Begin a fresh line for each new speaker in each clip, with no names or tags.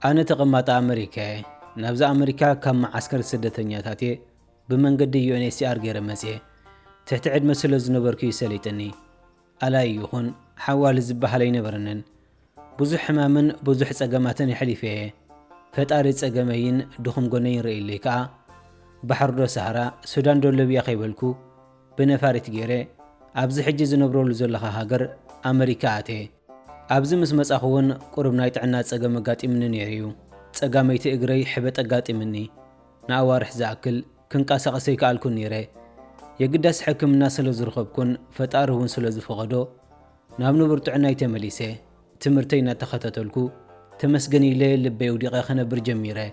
أنا تقمت أمريكا نبز أمريكا كم عسكر سدتنيا تاتي بمنقد UNHCR غير مسيه تحت عد مسؤول زنبركي سليتني ألا يخون حوال زبحلي نبرنن بزح حمامن بزح صقماتن يحلفيه فتاري صقمين دخم غنين ريليكا بحر دو سهرا سودان دو لبيا خيبلكو بنفاريت غيره ابز حج زنبرول زلخا هاجر أمريكا اتي ابز مس اخون قرب ناي طعنا صقم غاطيمن نيريو صقاميت اغري حبط غاطيمني ناوارح زاكل كنقاسقسي كالكون نيره يقدس حكمنا سلو زرخبكن فتارهون سلو زفقدو نابنو برطعنا يتمليسه تمرتينا تخطتلكو تمسغني لي لبي وديقه خنبر جميره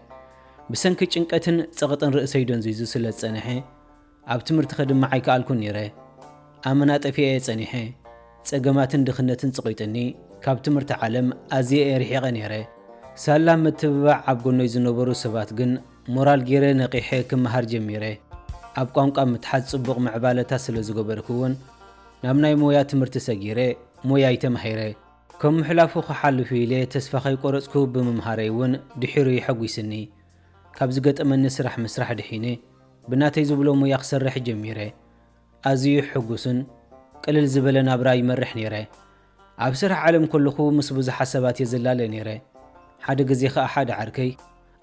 بسنك ጭንቀትን صقطن رئسي دنزيزو سلا صنحه اب تمرت خدم معي كالكون نيره امنا طفيه صنحه صقماتن دخنتن صقيتني كاب تمرت عالم ازي رحيقه نيره سلام متبع اب غنوي زنبرو سبات جن مورال غيره نقيحه كمهار جميره اب قانقا متحد صبق معبالتا سلا زغبركون نامناي مويا تمرت سغيره مويا يتمحيره كم حلافو خحلفي لي تسفخي قرصكو بممهاريون دحيرو يحغيسني كابز قطمن سرح مسرح دحيني بناتي زبلو مويا خسرح جميره ازي حغسن قلل زبلنا براي مرح نيره اب سرح عالم كلخو مسبوز حسابات يزلال نيره حد غزي خ احد عركي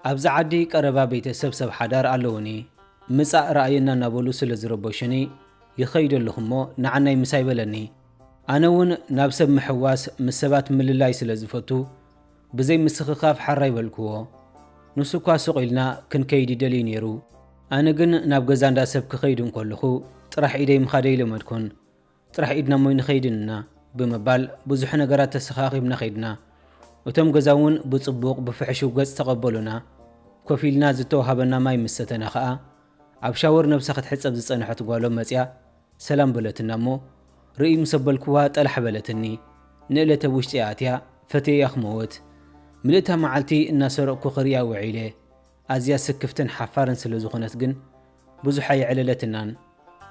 ابز عدي قربا بيتسبسب حدار الوني مصا راينا نابولو سلازربوشني يخيد لهمو نعناي مسايبلني أنا ون نابسب محواس مسبات مللاي سلازفتو بزي مسخخاف حراي بالكو نسوكا سقيلنا كن كيدي دلي نيرو أنا جن نابغزان دا سب كخيدون كلخو طرح إيدي مخادي لمدكن طرح إيدنا موين خيدنا بمبال بزح نغرات تسخاخي بنخيدنا وتم غزاون بصبوق بفحشو غز تقبلونا كوفيلنا زتو هابنا ماي مستنا خا عبشاور نبسخت حصب زصنحت غالو مصيا سلام بلتنا مو رئي مسبلكوا طلح بلتني نقلة وشتي آتيا فتي يخموت ملتها معلتي الناسرقو خريا وعيلي أزيا سكفتن حفارن سلوزخونت جن بزحي عللتنان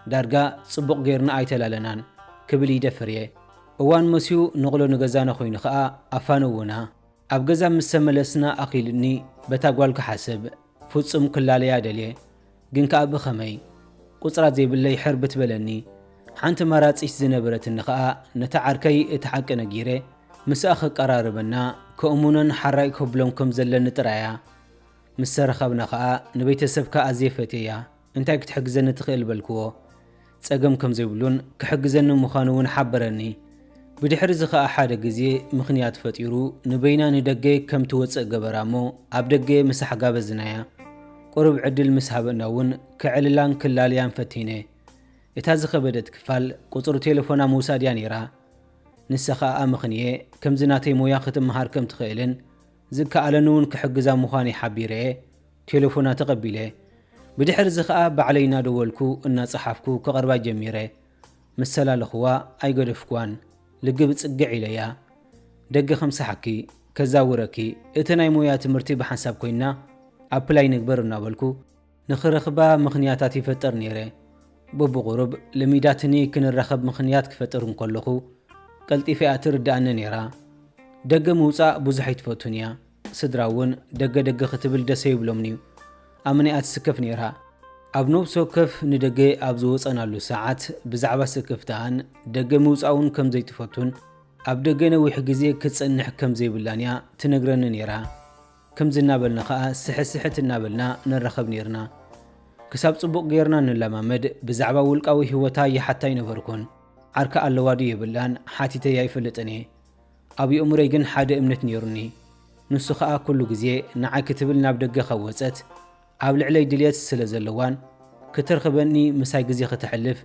دارقا صبق غيرنا آيتلالنان كبلي دفريه اوان مسيو نغلو نغزانا خوين خاء أفانوونا أبغزا مسملسنا أقيلني بتاقوالك حسب فوتصم كلاليا دليه جن كأب خمي قصرات زي بالله حربت بلني حانت مرات إيش زنبرت النخاء نتعاركي اتحق نجيره مساخ قراربنا كأمونا حرايك بلونكم زل نترايا مسرخبنا خاء نبيت سبكا أزيفتيا انتاك تحجزن تخيل بالكو تسقمكم زيبلون كحجزن مخانون حبرني بدحرز خاء حاجة جزي مخنيات فتيرو نبينا ندقي كم توصق برامو أبدقي مسح قابزنايا قرب عدل مسحبنا ون كعللان كلاليان فتينه يتازخ بدت كفال قطر تليفونا موسى ديانيرا نسخاء مخنيه كم زناتي مويا ختم مهار كم تخيلن زكا علنون كحجزا مخاني حبيره تليفونا تقبله بدحر زخاء بعلينا دولكو إنا صحافكو كغربا جميره مسلا لخوا أي قدفكوان لقب تسقعي ليا دق خمس حكي كزاوركي اتناي مويا تمرتي بحساب كوينا أبلاي نكبرنا بالكو نخرخبا مخنياتاتي فتر نيره بوب غرب لميداتني كن الرخب مخنيات كفترن كلخو قلتي في اتر دان نيرا دغ موصا بزحيت فوتونيا سدراون دغ ختبل دسي بلومني امني اتسكف نيرا ابنوب سوكف ندغي ابزو صنالو ساعات بزعبا سكفتان دغ موصاون كم زي تفوتون اب دغنا وح غزي كصنح كم زي بلانيا تنغرن نيرا كم زنابلنا خا سحسحت نابلنا نرخب نيرنا كساب صبق غيرنا نلمامد بزعبا ولقاوي هوتا يحتى ينبركون عركا اللوادي يبلان حاتيتي يفلطني ابي امري جن حدا امنت نيرني نسخا كل غزي نعا كتبلنا بدغ خوصت اب لعلي دليت سلازلوان كترخبني مساي غزي ختحلف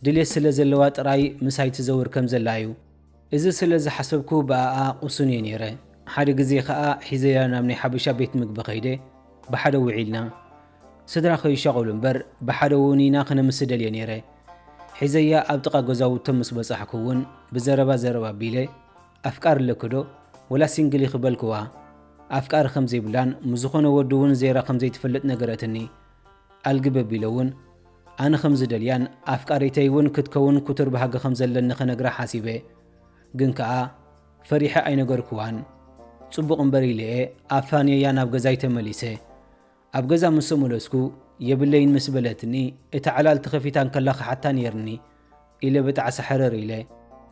دليت سلازلوا طراي مساي تزور كم زلايو اذا سلاز حسبكو با قسني نيره حدا غزي خا حيزيانا من حبشا بيت مغب خيده بحدا وعيلنا سدرا خي شغل بر بحدونينا خنا مسدل ينيره حزيا ابطقا غزاو تمس بصحكون بزربا بيله افكار لكدو ولا سينجلي خبلكوا افكار خمزي بلان مزخونه ودون زيرا خمزي تفلط نغرتني القب بيلون انا خمز دليان افكاريتيون كتكون كتر بحق خمزلن خنغرا حاسيبه جنكا فريحه اي نغركوان ጽቡቕ እምበር ኢልየ ኣብ ፋንየያ ናብ ገዛይ ተመሊሰ ኣብ ገዛ ምስ መለስኩ የብለይን ምስ በለትኒ እታ ዓላል ተኸፊታን ከላ ክሓታ ነርኒ ኢለ ብጣዕሳ ሕረር ኢለ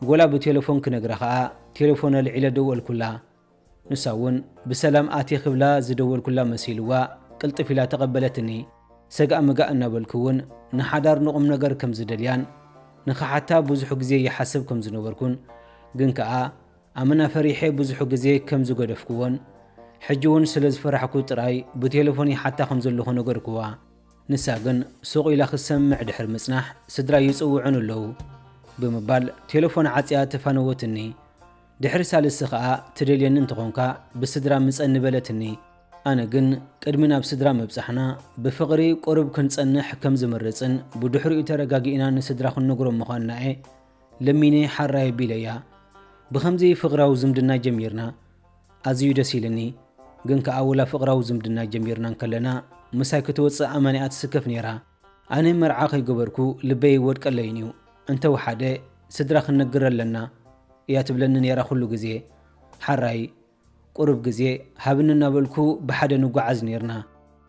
ጎላ ብቴሌፎን ክነግራ ከዓ ቴሌፎን ኣልዒለ ደወልኩላ ንሳ እውን ብሰላም ኣትየ ክብላ ዝደወልኩላ መሲልዋ ቅልጥፍ ኢላ ተቐበለትኒ ሰጋእ መጋእ እናበልኩ እውን ንሓዳር ንቑም ነገር ከም ዝደልያን ንኽሓታ ብዙሕ ግዜ ይሓስብ ከም ዝነበርኩን ግን ከዓ ኣመና ፈሪሐ ብዙሕ ግዜ ከም ዝገደፍኩዎን ሕጂ እውን ስለ ዝፈራሕኩ ጥራይ ብቴሌፎን ይሓታ ከም ዘለኹ ነገርክዋ ንሳ ግን ሱቕ ኢላ ክሰምዕ ድሕር ምጽናሕ ስድራ ይጽውዑን ኣለዉ ብምባል ቴሌፎን ዓጽያ ተፋነወትኒ ድሕሪ ሳልሲ ከዓ ትደልየኒ እንትኾንካ ብስድራ ምጸኒ በለትኒ ኣነ ግን ቅድሚ ናብ ስድራ መብጻሕና ብፍቕሪ ቁርብ ክንጸንሕ ከም ዝመርጽን ብድሕሪኡ ተረጋጊእና ንስድራ ክንነግሮም ምዃንና እየ ለሚነ ሓራ የቢለያ ብኸምዚ ፍቕራዊ ዝምድና ጀሚርና ኣዝዩ ደስ ኢልኒ ግን ከዓ ውላ ፍቕራዊ ዝምድና ጀሚርና ከለና ምሳይ ክትወፅእ ኣማኒኣ ትስከፍ ነይራ ኣነ መርዓ ከይገበርኩ ልበይ ወድቀለይን እዩ እንተወሓደ ስድራ ክንነግር ኣለና እያ ትብለኒ ነይራ ኩሉ ግዜ ሓራይ ቁርብ ግዜ ሃብኒ እናበልኩ ብሓደ ንጓዓዝ ነርና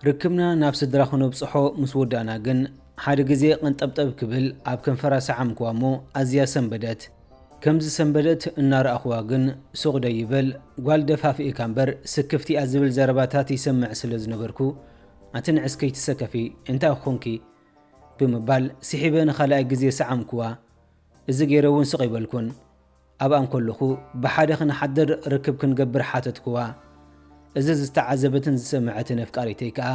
ርክብና ናብ ስድራ ክነብፅሖ ምስ ወዳእና ግን ሓደ ግዜ ቅንጠብጠብ ክብል ኣብ ከንፈራ ሰዓምክዋ እሞ ኣዝያ ሰንበደት ከምዚ ሰንበደት እናረኣኽዋ ግን ሱቕ ደይበል ጓል ደፋፊእካ እምበር ስክፍቲኣ ዝብል ዘረባታት ይሰምዕ ስለ ዝነበርኩ ኣቲ ንዕስከይ ትሰከፊ እንታይ ኮንኪ ብምባል ስሒበ ንኻልኣይ ግዜ ሰዓምክዋ እዚ ገይረ እውን ስቕ ይበልኩን ኣብኣ እንከለኹ ብሓደ ክንሓድር ርክብ ክንገብር ሓተትክዋ እዚ ዝተዓዘበትን ዝሰምዐትን ኣፍቃሪተይ ከዓ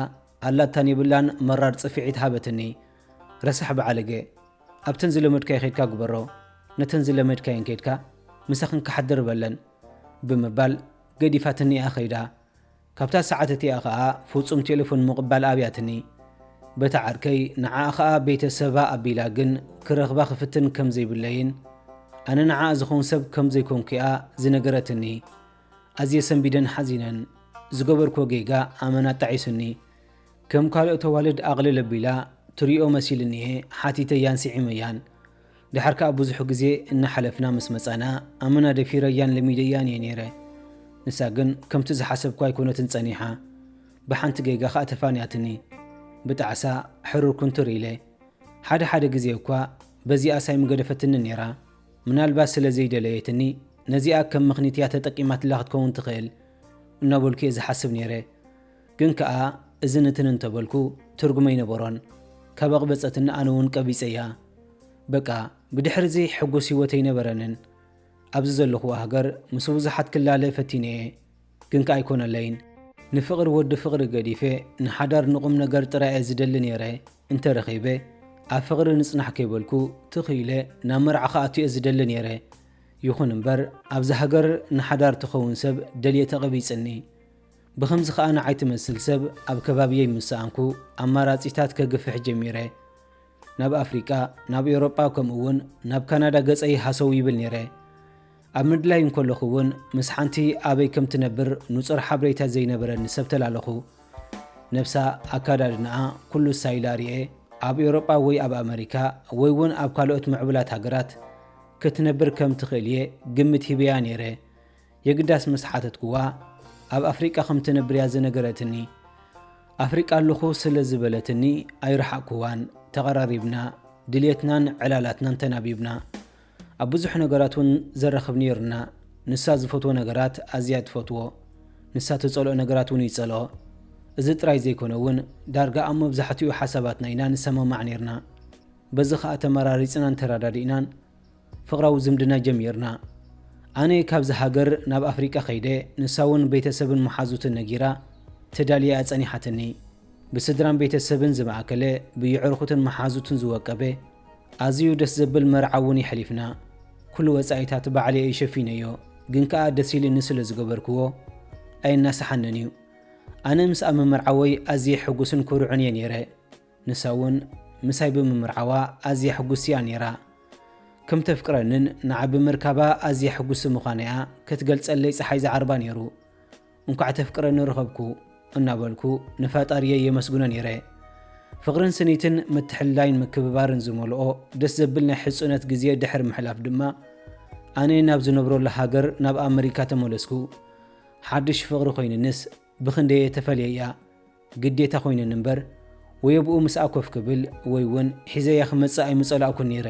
ኣላታን የብላን መራር ጽፊዒት ሃበትኒ ረሳሕ በዓለገ ኣብተን ዝለመድካይ ኸድካ ግበሮ ነተን ዝለመድካይን ከድካ ምሳኽን ክሓድር በለን ብምባል ገዲፋትኒ እያ ኸይዳ ካብታ ሰዓት እቲኣ ከዓ ፍጹም ቴሌፎን ምቕባል ኣብያትኒ በታ ዓርከይ ንዓኣ ከዓ ቤተሰባ ኣቢላ ግን ክረኽባ ክፍትን ከም ዘይብለይን ኣነ ንዓኣ ዝኾን ሰብ ከም ዘይኮንኩያ ዝነገረትኒ ኣዝየ ሰንቢደን ሓዚነን ዝገበርኮ ጌጋ ኣመና ጣዒሱኒ ከም ካልኦት ተዋልድ ኣቕልል ኣቢላ ትሪኦ መሲልኒ እየ ሓቲተያን ስዒመያን ድሓር ከዓ ብዙሕ ግዜ እናሓለፍና ምስ መጻና ኣመና ደፊረያን ለሚደያን እየ ነይረ ንሳ ግን ከምቲ ዝሓሰብኩ ኣይኮነትን ጸኒሓ ብሓንቲ ጌጋ ከዓ ተፋንያትኒ ብጣዕሳ ሕሩር ኩንትር ኢለ ሓደ ግዜ እኳ በዚኣ ሳይ ምገደፈትኒ ነይራ ምናልባት ስለ ዘይደለየትኒ ነዚኣ ከም ምኽኒት እያ ተጠቂማትላ ክትከውን ትኽእል እናበልኩ እየ ዝሓስብ ነይረ ግን ከዓ እዚ ንትን እንተበልኩ ትርጉመ ይነበሮን ካብ ኣቕበፀትኒ ኣነ እውን ቀቢፀ እያ በቃ ብድሕሪ እዚ ሕጉስ ህይወት ኣይነበረንን ኣብዚ ዘለኹዋ ሃገር ምስ ብዙሓት ክላለ ፈቲነ እየ ግን ከዓ ኣይኮነለይን ንፍቕሪ ወዲ ፍቕሪ ገዲፈ ንሓዳር ንቑም ነገር ጥራይ ዝደሊ ነይረ እንተረኺበ ኣብ ፍቕሪ ንጽናሕ ከይበልኩ ትኽኢለ ናብ መርዓ ከኣትዮ ዝደሊ ነይረ ይኹን እምበር ኣብዚ ሃገር ንሓዳር ትኸውን ሰብ ደልየ ተቐቢፅኒ ብኸምዚ ከዓ ንዓይ ትመስል ሰብ ኣብ ከባቢየይ ምሰኣንኩ ኣማራጺታት ከግፍሕ ጀሚረ ናብ ኣፍሪቃ ናብ ኤውሮጳ ከምኡውን ናብ ካናዳ ገጸይ ሃሰው ይብል ነይረ ኣብ ምድላይ እንከለኹ እውን ምስ ሓንቲ ኣበይ ከም ትነብር ንጹር ሓበሬታ ዘይነበረኒ ሰብ ተላለኹ ነብሳ ኣካዳድናኣ ኩሉ ሳይላ ርኤ ኣብ ኤውሮጳ ወይ ኣብ ኣሜሪካ ወይ እውን ኣብ ካልኦት ምዕቡላት ሃገራት ክትነብር ከም ትኽእል እየ ግምት ሂበያ ነይረ የግዳስ ምስ ሓተትክዋ ኣብ ኣፍሪቃ ከም ትነብር እያ ዝነገረትኒ ኣፍሪቃ ኣለኹ ስለ ዝበለትኒ ኣይረሓቅክዋን ተቐራሪብና ድልየትናን ዕላላትናን ተናቢብና ኣብ ብዙሕ ነገራት እውን ዘረኽብ ነርና ንሳ ዝፈትዎ ነገራት ኣዝያ ትፈትዎ ንሳ ትጸልኦ ነገራት እውን ይጸልኦ እዚ ጥራይ ዘይኮነ እውን ዳርጋ ኣብ መብዛሕትኡ ሓሳባትና ኢና ንሰማማዕ ነርና በዚ ከዓ ተመራሪፅናን ተራዳዲእናን ፍቕራዊ ዝምድና ጀሚርና ኣነ ካብዚ ሃገር ናብ ኣፍሪቃ ኸይደ ንሳ እውን ቤተሰብን መሓዙትን ነጊራ ተዳልያ ኣጸኒሓትኒ ብስድራን ቤተሰብን ዝማእከለ ብይዕርኹትን መሓዙትን ዝወቀበ ኣዝዩ ደስ ዘብል መርዓ እውን ይሕሊፍና ኩሉ ወጻኢታት ባዕለየ ይሸፊነዮ ግን ከዓ ደስ ኢልኒ ስለ ዝገበርክዎ ኣይናሰሓንን እዩ ኣነ ምስ ኣብ ምምርዓወይ ኣዝየ ሕጉስን ኩሩዕን እየ ነይረ ንሳ እውን ምሳይ ብምምርዓዋ ኣዝያ ሕጉስ እያ ነይራ ከም ተፍቅረንን ንዓ ብምርካባ ኣዝያ ሕጉስ ምዃነ እያ ክትገልጸለይ ፀሓይ ዝዓርባ ነይሩ እንኳዕ ተፍቅረኒ ረኸብኩ እናበልኩ ንፈጣሪየ የመስግኖ ነይረ ፍቕርን ስኒትን ምትሕልላይን ምክብባርን ዝመልኦ ደስ ዘብል ናይ ሕፁነት ግዜ ድሕሪ ምሕላፍ ድማ ኣነ ናብ ዝነብረሉ ሃገር ናብ ኣሜሪካ ተመለስኩ ሓድሽ ፍቕሪ ኮይንንስ ብኽንደየ ተፈልየያ ግዴታ ኮይንን እምበር ወየብኡ ምስኣ ኮፍ ክብል ወይ እውን ሒዘያ ክመጽእ ኣይምጸላእኩን ነይረ።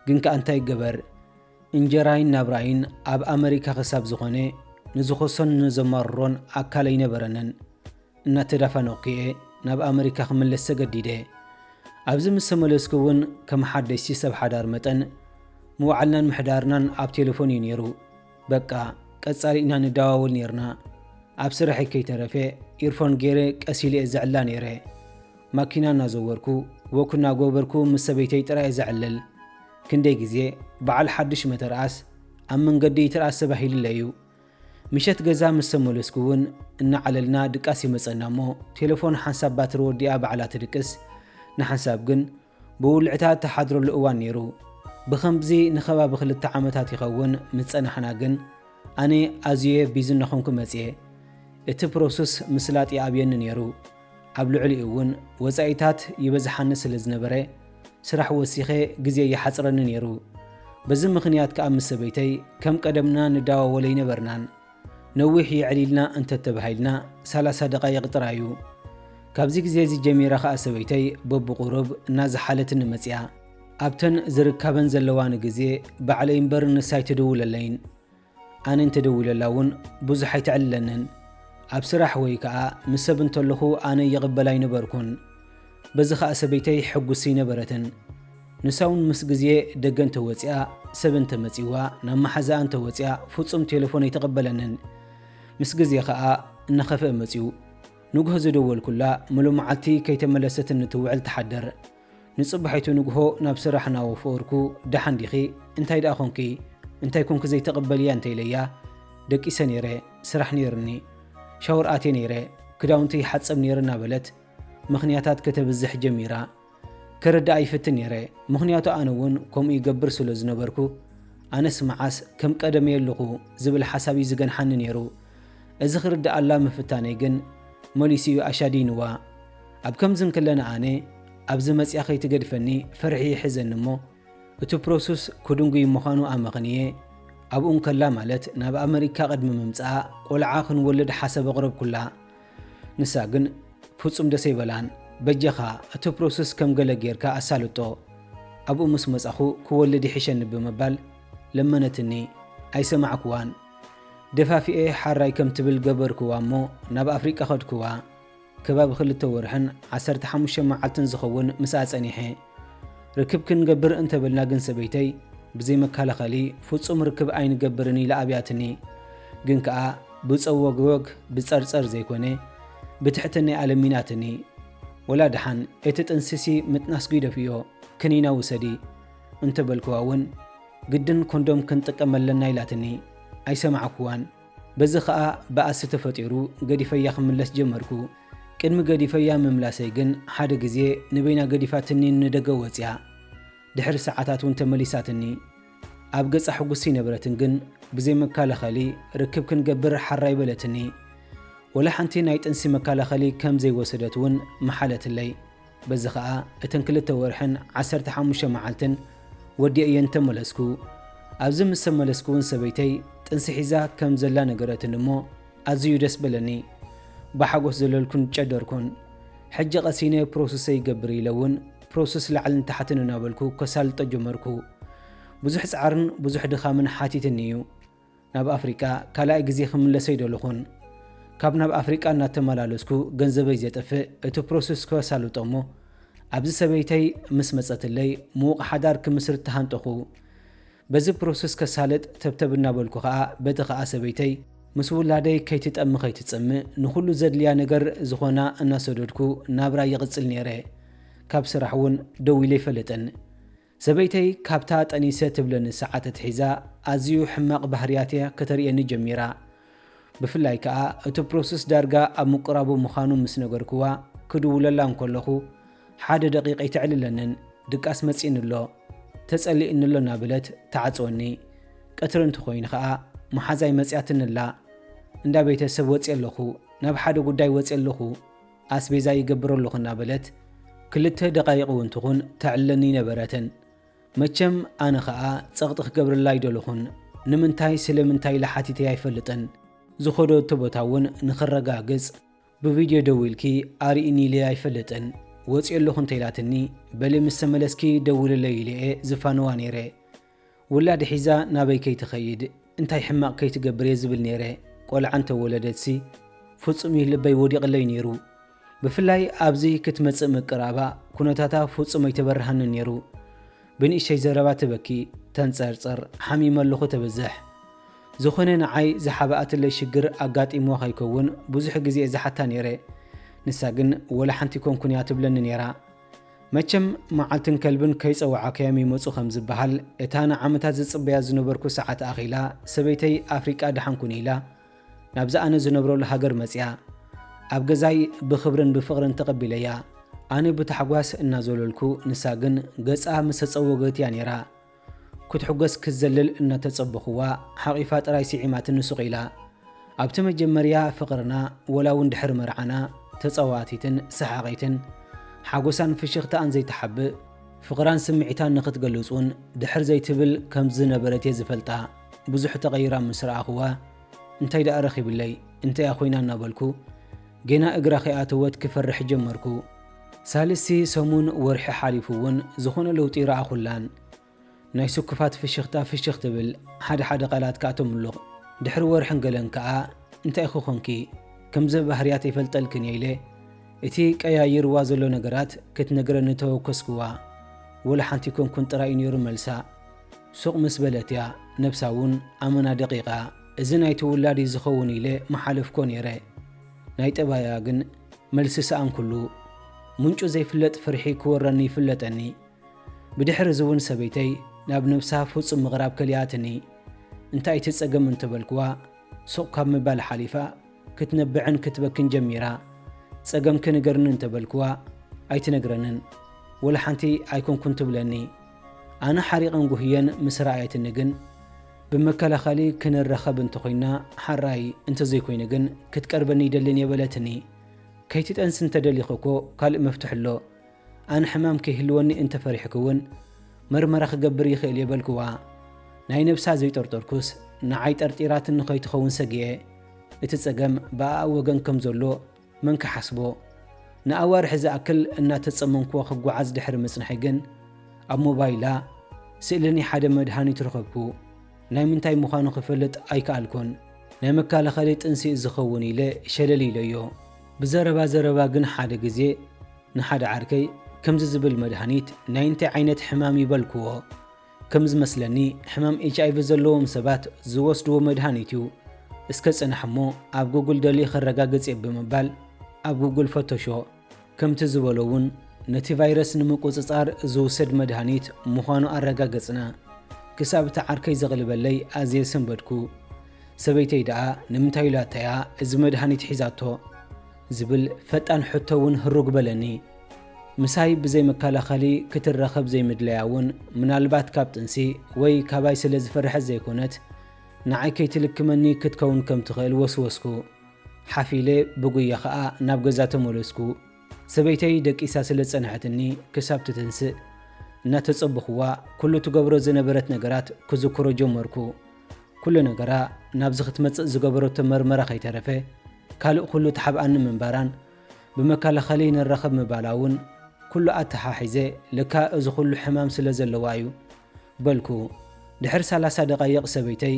ግን ከ እንታይ ይገበር እንጀራይን ናብራይን ኣብ ኣሜሪካ ክሳብ ዝኾነ ንዝኾሶን ንዘማርሮን ኣካል ኣይነበረንን። እናተዳፋነቕኩየ ናብ ኣሜሪካ ክምለስ ተገዲደ። ኣብዚ ምስ ተመለስኩ እውን ከም ሓደሽቲ ሰብ ሓዳር መጠን ምዋዕልናን ምሕዳርናን ኣብ ቴሌፎን እዩ ነይሩ። በቃ ቀጻሊ ኢና ንዳዋወል ነርና። ኣብ ስራሐይ ከይተረፈ ኢርፎን ገይረ ቀሲለ ዘዕላ ነይረ። ማኪና እናዘወርኩ ወኩ እናጎበርኩ ምስ ሰበይተይ ጥራይ ዘዕልል። ክንደይ ግዜ በዓል ሓድሽ መተርኣስ ኣብ መንገዲ ይትርኣስ ተባሂሉ እዩ። ምሸት ገዛ ምስ ተመለስኩ እውን እናዓለልና ድቃስ ይመጸና እሞ ቴሌፎን ሓንሳብ ባትሪ ወዲኣ በዓላ ትድቅስ። ንሓንሳብ ግን ብውልዕታት ተሓድረሉ እዋን ነይሩ። ብኸምዚ ንኸባቢ 2 ዓመታት ይኸውን ምስ ጸናሕና ግን ኣነ ኣዝየ ቢዚ እናኾንኩ መጽየ። እቲ ፕሮሰስ ምስላጥ ይኣብየኒ ነይሩ። ኣብ ልዕሊኡ እውን ወፃኢታት ይበዝሓኒ ስለ ዝነበረ ስራሕ ወሲኸ ግዜ ይሓፅረኒ ነይሩ። በዚ ምኽንያት ከዓ ምስ ሰበይተይ ከም ቀደምና ንዳዋወለ ይነበርናን። ነዊሕ ይዕሊልና እንተተባሂልና 30 ደቓይቕ ጥራዩ። ካብዚ ግዜ እዚ ጀሚራ ከዓ ሰበይተይ በብቑሩብ እናዝሓለትን መጽያ። ኣብተን ዝርከበን ዘለዋን ግዜ ባዕለይ እምበር ንሳይ ትድውለለይን። ኣነ እንተደውለላ እውን ብዙሕ ኣይትዕልለንን። ኣብ ስራሕ ወይ ከዓ ምስ ሰብ እንተለኹ ኣነ ይቕበል ኣይነበርኩን። በዚ ከዓ ሰበይተይ ሕጉሲ ነበረትን። ንሳውን ምስ ግዜ ደገ እንተወፂኣ ሰብ እንተመፂዋ ናብ ማሓዛኣ እንተወፂኣ ፍጹም ቴሌፎን ኣይተቐበለንን። ምስ ግዜ ከዓ እናኸፍአ መፂኡ ንጉሆ ዝደወልኩላ ሙሉእ መዓልቲ ከይተመለሰትን ንትውዕል ተሓደር። ንጽባሒቱ ንጉሆ ናብ ስራሕ ናወፈርኩ ደሓን ዲኺ እንታይ ደኣ ኾንኪ እንታይ ኮንክ ዘይተቐበልያ እንተይለያ ደቂሰ ነይረ ስራሕ ነይርኒ ሻወር ኣትየ ነይረ ክዳውንቲ ይሓፀብ ነይርና በለት ምኽንያታት ከተብዝሕ ጀሚራ ከረዳ ኣይፍትን ነይረ። ምኽንያቱ ኣነ እውን ከምኡ ይገብር ስለ ዝነበርኩ ኣነስ መዓስ ከም ቀደመ የለኹ ዝብል ሓሳብ እዩ ዝገንሓኒ ነይሩ። እዚ ክርዳእ ኣላ ምፍታነይ ግን መሊስዩ ኣሻዲንዋ። ኣብ ከምዝን ከለና ኣነ ኣብዚ መጽያ ከይትገድፈኒ ፈርሒ ይሕዘኒ እሞ እቲ ፕሮሰስ ክድንጉይ ምዃኑ ኣመኽንየ ኣብኡን ከላ ማለት ናብ ኣሜሪካ ቅድሚ ምምጽኣ ቆልዓ ክንወልድ ሓሰብ ኣቕረብኩላ። ንሳ ግን ፍጹም ደስ ይበላን በጀኻ እቲ ፕሮሰስ ከም ገለ ጌርካ ኣሳልጦ ኣብኡ ምስ መጻኹ ክወልድ ይሕሸኒ ብምባል ለመነትኒ። ኣይሰማዕክዋን። ደፋፊኤ ሓራይ ከም ትብል ገበርክዋ እሞ ናብ ኣፍሪቃ ኸድክዋ። ከባቢ 2 ወርሕን 15 መዓልትን ዝኸውን ምስኣ ጸኒሐ። ርክብ ክንገብር እንተበልና ግን ሰበይተይ ብዘይ መከላኸሊ ፍጹም ርክብ ኣይንገብርን ኢላ ኣብያትኒ። ግን ከዓ ብፀወግወግ ብጸርጸር ዘይኮነ ብትሕትናይ ኣለሚናትኒ። ወላ ድሓን እቲ ጥንስሲ ምጥናስጉ ይደፍዮ ክኒና ውሰዲ እንተበልክዋ እውን ግድን ኮንዶም ክንጥቀመለና ኢላትኒ። ኣይሰማዕክዋን። በዚ ከዓ በኣሲ ተፈጢሩ ገዲፈያ ክምለስ ጀመርኩ። ቅድሚ ገዲፈያ ምምላሰይ ግን ሓደ ግዜ ንበይና ገዲፋትኒ ንደገ ወፅያ። ድሕሪ ሰዓታት እውን ተመሊሳትኒ። ኣብ ገጻ ሕጉሲ ነበረትን ግን ብዘይ መከላኸሊ ርክብ ክንገብር ሓራይ በለትኒ። ወላ ሓንቲ ናይ ጥንሲ መከላኸሊ ከም ዘይወሰደት እውን መሓለትለይ። በዚ ከዓ እተን 2 ወርሕን 15 መዓልትን ወዲአ እየን ተመለስኩ። ኣብዚ ምስ ተመለስኩ እውን ሰበይተይ ጥንሲ ሒዛ ከም ዘላ ነገረትን እሞ ኣዝዩ ደስ በለኒ። ብሓጎስ ዘለልኩን ጨደርኩን። ሕጂ ቀሲነ ፕሮሰስ ይገብር ኢለ እውን ፕሮሰስ ላዕልን ታሕትን እናበልኩ ከሳልጦ ጀመርኩ። ብዙሕ ጻዕርን ብዙሕ ድኻምን ሓቲትኒ እዩ። ናብ ኣፍሪቃ ካልኣይ ግዜ ክምለሰ ይደለኹን። ካብ ናብ ኣፍሪቃ እናተመላለስኩ ገንዘበይ ዘጠፍእ እቲ ፕሮሰስ ከሳልጦ እሞ ኣብዚ ሰበይተይ ምስ መጸትለይ ምዉቕ ሓዳር ክምስርት ተሃንጠኹ። በዚ ፕሮሰስ ከሳልጥ ተብተብ እናበልኩ ከዓ በቲ ከዓ ሰበይተይ ምስ ውላደይ ከይትጠሚ ከይትጸምእ ንኹሉ ዘድልያ ነገር ዝኾና እናሰደድኩ ናብራ ይቕጽል ነይረ። ካብ ስራሕ እውን ደው ኢለ ይፈለጥን። ሰበይተይ ካብታ ጠኒሰ ትብለኒ ሰዓታት ሒዛ ኣዝዩ ሕማቕ ባህርያትያ ከተርእየኒ ጀሚራ። ብፍላይ ከዓ እቲ ፕሮሰስ ዳርጋ ኣብ ምቁራቡ ምዃኑ ምስ ነገርክዋ ክድውለላ እንከለኹ 1 ደቂቃ ይትዕልለንን ድቃስ መጺእንሎ ተጸሊእንሎ ናብለት ተዓጽወኒ። ቀትሪ እንተኾይኑ ከዓ መሓዛይ መጽያትንላ እንዳ ቤተሰብ ወፅየ ኣለኹ ናብ ሓደ ጉዳይ ወፅየ ኣለኹ ኣስቤዛ ይገብር ኣለኹ ናበለት 2 ደቓይቕ እውን ትኹን ተዕለኒ ነበረትን። መቸም ኣነ ከዓ ጸቕጢ ክገብርላ ይደለኹን። ንምንታይ ስለምንታይ ለሓቲተይ ኣይፈልጥን። ዝኸዶ ተቦታውን ንኽረጋግጽ ብቪድዮ ደዊልኪ ኣርኢኒ ኢልየ ኣይፈልጥን ወፂኡ ኣለኹ እንተኢላትኒ በሊ ምስ ተመለስኪ ደውልለይ ኢልየ ዝፋንዋ ነይረ ውላድ ሒዛ ናበይ ከይትኸይድ እንታይ ሕማቕ ከይትገብር እየ ዝብል ነይረ ቆልዓ እንተወለደትሲ ፍጹም ልበይ ወዲቕለይ ነይሩ ብፍላይ ኣብዚ ክትመጽእ ምቅራባ ኩነታታ ፍጹም ኣይተበርሃንን ነይሩ ብንእሽተይ ዘረባ ትበኪ ተንጸርጸር ሓሚመ ኣለኹ ተበዝሕ ዝኾነ ንዓይ ዝሓበኣትለይ ሽግር ኣጋጢምዎ ኸይከውን ብዙሕ ግዜ ዝሓታ ነይረ ንሳ ግን ወላ ሓንቲ ኮንኩን እያ ትብለኒ ነይራ መቸም መዓልትን ከልብን ከይፀዋዓከዮም ይመፁ ከም ዝበሃል እታ ንዓመታት ዝፅበያ ዝነበርኩ ሰዓት ኣኺላ ሰበይተይ ኣፍሪቃ ድሓንኩን ኢላ ናብዛ ኣነ ዝነብረሉ ሃገር መፅያ ኣብ ገዛይ ብኽብርን ብፍቕርን ተቐቢለያ ኣነ ብታሕጓስ እናዘለልኩ ንሳ ግን ገጻ ምስ ተፀወገት እያ ነይራ ክትሕጎስ ክትዘልል እናተፀበኽዋ ሓቒፋ ጥራይ ስዒማትን ንሱቕ ኢላ ኣብቲ መጀመርያ ፍቕርና ወላ እውን ድሕሪ መርዓና ተፀዋቲትን ሰሓቒትን ሓጎሳን ፍሽኽታን ዘይተሓብእ ፍቕራን ስምዒታን ንኽትገልጹን ድሕር ዘይትብል ከም ዝነበረት እየ ዝፈልጣ ብዙሕ ተቐይራ ምስ ረኣኽዋ እንታይ ደኣ ረኺብለይ እንታይ እያ ኮይና እናበልኩ ገና እግራ ኸይኣተወት ክፈርሕ ጀመርኩ ሳልሲ ሰሙን ወርሒ ሓሊፉ እውን ዝኾነ ለውጢ ረኣኹላን ናይ ስኩፋት ፍሽኽታ ፍሽኽ ትብል ሓደ ሓደ ቃላት ከኣቶምሉቕ ድሕሪ ወርሕን ገለን ከዓ እንታይ ክኾንኪ ከምዚ ባህርያት ኣይፈልጠልክን ኢለ እቲ ቀያይርዋ ዘሎ ነገራት ክትነግረኒ ተወከስክዋ ወላ ሓንቲ ኮንኩን ጥራይ ነይሩ መልሳ ሱቕ ምስ በለት እያ ነብሳ እውን ኣመና ደቂቓ እዚ ናይቲ ውላዲ ዝኸውን ኢለ መሓለፍኮ ነይረ ናይ ጠባያ ግን መልሲ ሰኣን ኩሉ ምንጩ ዘይፍለጥ ፍርሒ ክወረኒ ይፍለጠኒ ብድሕሪ ዝውን ሰበይተይ ናብ ነብሳ ፍጹም ምቕራብ ከልያትኒ እንታይ ትጸገም እንትበልክዋ ሱቕ ካብ ምባል ሓሊፋ ክትነብዕን ክትበክን ጀሚራ ጸገም ክንገርኒ እንተበልክዋ ኣይትነግረንን ወላ ሓንቲ ኣይኮንኩን ትብለኒ ኣነ ሓሪቕን ጉህየን ምስ ረኣየትኒ ግን ብመከላኸሊ ክንረኸብ እንተኾይና ሓራይ እንተዘይኮይኑ ግን ክትቀርበኒ ይደልን የበለትኒ ከይትጠንስ እንተደሊኽኮ ካልእ መፍትሕ ኣሎ ኣነ ሕማም ከይህልወኒ እንተፈሪሕክውን መርመራ ክገብር ይኽእል የበልክዋ ናይ ነብሳ ዘይጠርጠርኩስ ንዓይ ጠርጢራትን ንኸይትኸውን ሰጊየ እቲ ጸገም ብኣ ወገን ከም ዘሎ መን ክሓስቦ ንኣዋርሒ ዝኣክል እናተጸመንክዎ ክጓዓዝ ድሕሪ ምጽንሐ ግን ኣብ ሞባይላ ስእልኒ ሓደ መድሃኒት ረኸብኩ ናይ ምንታይ ምዃኑ ክፈልጥ ኣይከኣልኩን ናይ መከላኸሊ ጥንሲ ዝኸውን ኢለ ሸለል ኢለዮ ብዘረባ ዘረባ ግን ሓደ ግዜ ንሓደ ዓርከይ ከምዚ ዝብል መድሃኒት ናይ እንታይ ዓይነት ሕማም ይበልክዎ ከም ዝመስለኒ ሕማም ኤችኣይቪ ዘለዎም ሰባት ዝወስድዎ መድሃኒት እዩ እስከ ጽንሕ እሞ ኣብ ጉግል ደልየ ኸረጋግጽ ብምባል ኣብ ጉግል ፈተሾ ከምቲ ዝበሎ እውን ነቲ ቫይረስ ንምቁፅጻር ዝውሰድ መድሃኒት ምዃኑ ኣረጋገጽና ክሳብ እቲ ዓርከይ ዘቕልበለይ ኣዝየ ሰንበድኩ ሰበይተይ ደኣ ንምንታይ ላተያ እዚ መድሃኒት ሒዛቶ ዝብል ፈጣን ሕቶ እውን ህሩግ በለኒ ምሳይ ብዘይ መከላኸሊ ክትረኸብ ዘይምድለያ እውን ምናልባት ካብ ጥንሲ ወይ ካባይ ስለ ዝፈርሐት ዘይኮነት ንዓይ ከይትልክመኒ ክትከውን ከም ትኽእል ወስወስኩ ሓፊለ ብጉያ ከዓ ናብ ገዛ ተመለስኩ ሰበይተይ ደቂሳ ስለ ጸንሐትኒ ክሳብ ትትንስእ እናተጸብኽዋ ኩሉ ትገብሮ ዝነበረት ነገራት ክዝክሮ ጀመርኩ ኩሉ ነገራ ናብዚ ክትመጽእ ዝገበረቶ መርመራ ከይተረፈ ካልእ ኩሉ ተሓብኣኒ ምንባራን ብመከላኸሊ ንረኸብ ምባላውን ኩሉ ኣተሓሒዘ ልካ እዚ ኩሉ ሕማም ስለ ዘለዋ እዩ በልኩ ድሕሪ 30 ደቓይቕ ሰበይተይ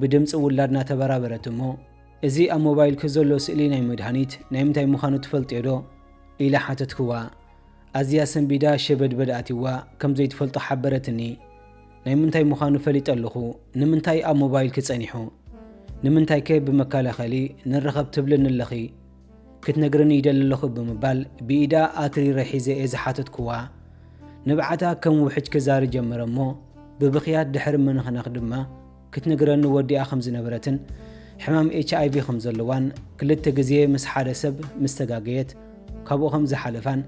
ብድምፂ ውላድና ተበራበረት እሞ እዚ ኣብ ሞባይል ክዘሎ ስእሊ ናይ መድሃኒት ናይ ምንታይ ምዃኑ ትፈልጥዮ ዶ ኢላ ሓተትክዋ ኣዝያ ሰንቢዳ ሸበድበድ ኣትይዋ ከም ዘይትፈልጦ ሓበረትኒ ናይ ምንታይ ምዃኑ ፈሊጥ ኣለኹ ንምንታይ ኣብ ሞባይል ክጸኒሑ ንምንታይ ከ ብመከላኸሊ ንረኸብ ትብልን ኣለኺ ክትነግረኒ ይደሊ ኣለኹ ብምባል ብኢዳ ኣትሪረ ሒዘ እየ ዝሓተትክዋ ንብዓታ ከም ውሕጅ ክዛሪ ጀመረ እሞ ብብኽያት ድሕሪ ምንኽናኽ ድማ ክትነግረኒ ወዲኣ ከም ዝነበረትን ሕማም ኤችኣይቪ ከም ዘለዋን ክልተ ግዜ ምስ ሓደ ሰብ ምስ ተጋገየት ካብኡ ከም ዝሓለፋን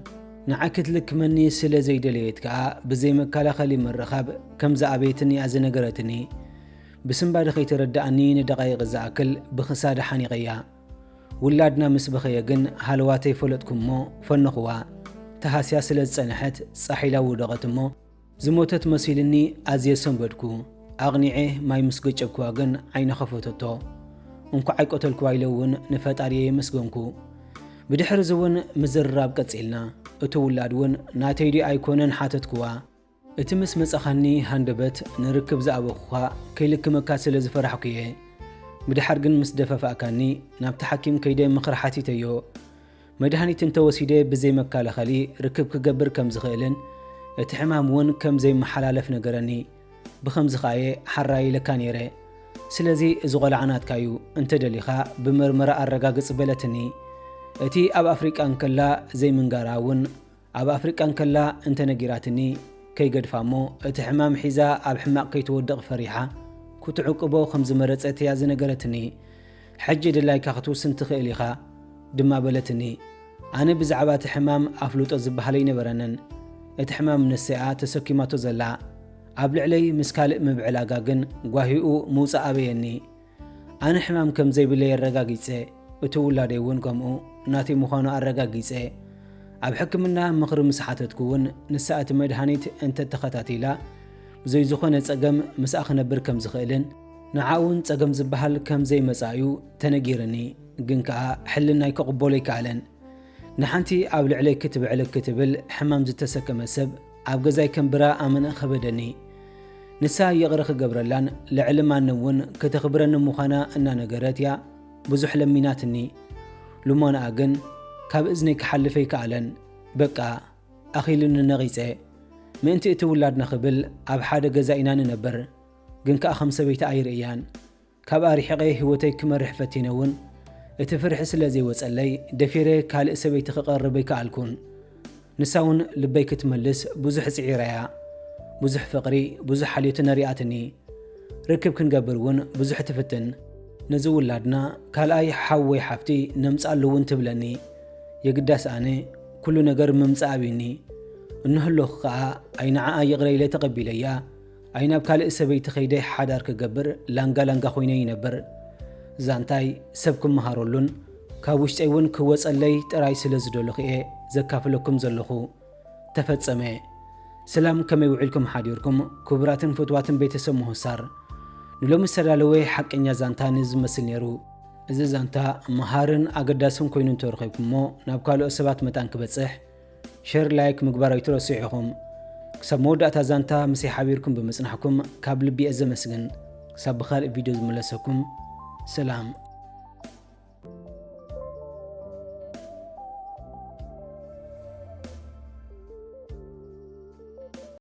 ንዓይ ክትልክመኒ ስለ ዘይደለየት ከዓ ብዘይ መከላኸሊ ምርኻብ ከም ዝኣበየትኒ እያ ዝነገረትኒ ብስምባዲ ከይተረዳእኒ ንደቓይቕ ዝኣክል ብኽሳዳ ሓኒቐያ ውላድና ምስ በኸየ ግን ሃልዋተይ ፈለጥኩ እሞ ፈነኽዋ ተሃስያ ስለ ዝጸንሐት ጻሒላ ውደቐት እሞ ዝሞተት መሲልኒ ኣዝየ ሰንበድኩ ኣቕኒዐ ማይ ምስ ገጨብክዋ ግን ዓይነ ኸፈተቶ እንኳ አይቆተልኩ አይለውን ንፈጣሪየ መስገንኩ ብድሕሪ ዝውን ምዝርራብ ቀጽልና እቲ ውላድውን ናተይዲ ኣይኮነን ሓተትኩዋ እቲ ምስ መጻኻኒ ሃንደበት ንርክብ ዝኣበኹኻ ከይልክመካ ስለ ዝፈራሕኩየ ብድሓር ግን ምስ ደፈፋእካኒ ናብቲ ሓኪም ከይደ ምኽሪ ሓቲተዮ መድሃኒት እንተወሲደ ብዘይ መካለኸሊ ርክብ ክገብር ከም ዝኽእልን እቲ ሕማም እውን ከም ዘይመሓላለፍ ነገረኒ ብኸምዚ ኸኣየ ሓራይ ለካ ነይረ ስለዚ እዚ ቆልዓናትካዩ እንተደሊኻ ብመርመራ ኣረጋግጽ በለትኒ እቲ ኣብ ኣፍሪቃ እንከላ ዘይምንጋራ እውን ኣብ ኣፍሪቃ እንከላ እንተነጊራትኒ ከይገድፋሞ እቲ ሕማም ሒዛ ኣብ ሕማቕ ከይትወድቕ ፈሪሓ ክትዕቅቦ ከም ዝመረጸት እያ ዝነገረትኒ ሕጂ ድላይካ ክትውስን ትኽእል ኢኻ ድማ በለትኒ ኣነ ብዛዕባ እቲ ሕማም ኣፍልጦ ዝበሃል ኣይነበረንን እቲ ሕማም ነሰኣ ተሰኪማቶ ዘላ ኣብ ልዕለይ ምስ ካልእ ምብዕላጋ ግን ጓሂኡ ምውፃእ ኣበየኒ ኣነ ሕማም ከም ዘይብለይ ኣረጋጊፀ እቲ ውላደይ እውን ከምኡ ናተይ ምዃኑ ኣረጋጊፀ ኣብ ሕክምና ምኽሪ ምስ ሓተትኩ እውን ንሳ እቲ መድሃኒት እንተተኸታቲላ ብዘይ ዝኾነ ፀገም ምስኣ ክነብር ከም ዝኽእልን ንዓውን ፀገም ዝበሃል ከም ዘይመጻእዩ ተነጊርኒ ግን ከዓ ሕልናይ ከቕበሎ ይከኣለን ንሓንቲ ኣብ ልዕለይ ክትብዕልክ ክትብል ሕማም ዝተሰከመ ሰብ ኣብ ገዛይ ከንብራ ኣመነ ኸበደኒ ንሳ ይቕሪ ክገብረላን ልዕሊ ማነ እውን ከተኽብረኒ ምዃና እናነገረት እያ ብዙሕ ለሚናትኒ ልሞናኣ ግን ካብ እዝነይ ክሓልፈ ይከኣለን በቃ ኣኺሉኒ ነቒፀ ምእንቲ እቲ ውላድና ክብል ኣብ ሓደ ገዛ ኢና ንነበር ግን ከዓ ከም ሰበይቲ ኣይርእያን ካብኣ ሪሕቐ ህይወተይ ክመርሕ ፈቲነ እውን እቲ ፍርሒ ስለ ዘይወፀለይ ደፊረ ካልእ ሰበይቲ ክቐርብ ኣይከኣልኩን ንሳ እውን ልበይ ክትመልስ ብዙሕ ጽዒረያ ብዙሕ ፍቕሪ ብዙሕ ሓልዮት ነሪኣትኒ ርክብ ክንገብር እውን ብዙሕ ትፍትን ነዚ ውላድና ካልኣይ ሓወይ ሓፍቲ ነምፃሉ እውን ትብለኒ የግዳስ ኣነ ኩሉ ነገር ምምፃእ ኣብኒ እንህለኹ ከዓ ኣይንዓኣ ይቕረ ኢለ ተቐቢለያ ኣይናብ ካልእ ሰበይቲ ኸይደ ሓዳር ክገብር ላንጋ ኮይነ ይነበር ዛንታይ ሰብ ክመሃረሉን ካብ ውሽጠይ እውን ክወፀለይ ጥራይ ስለ ዝደለኹ እየ ዘካፍለኩም ዘለኹ ተፈጸመ ሰላም ከመይ ውዒልኩም ሓዲርኩም ክቡራትን ፍትዋትን ቤተሰብ ምሁሳር ንሎሚ ዝተዳለወ ሓቀኛ ዛንታ ንዝመስል ነይሩ እዚ ዛንታ መሃርን ኣገዳስን ኮይኑ እንተረኺብኩሞ ናብ ካልኦት ሰባት መጣን ክበጽሕ ሼር ላይክ ምግባር ኣይትረስዑ ኢኹም ክሳብ መወዳእታ ዛንታ ምስይ ሓቢርኩም ብምጽናሕኩም ካብ ልቢ እየ ዘመስግን ክሳብ ብኻልእ ቪድዮ ዝመለሰኩም ሰላም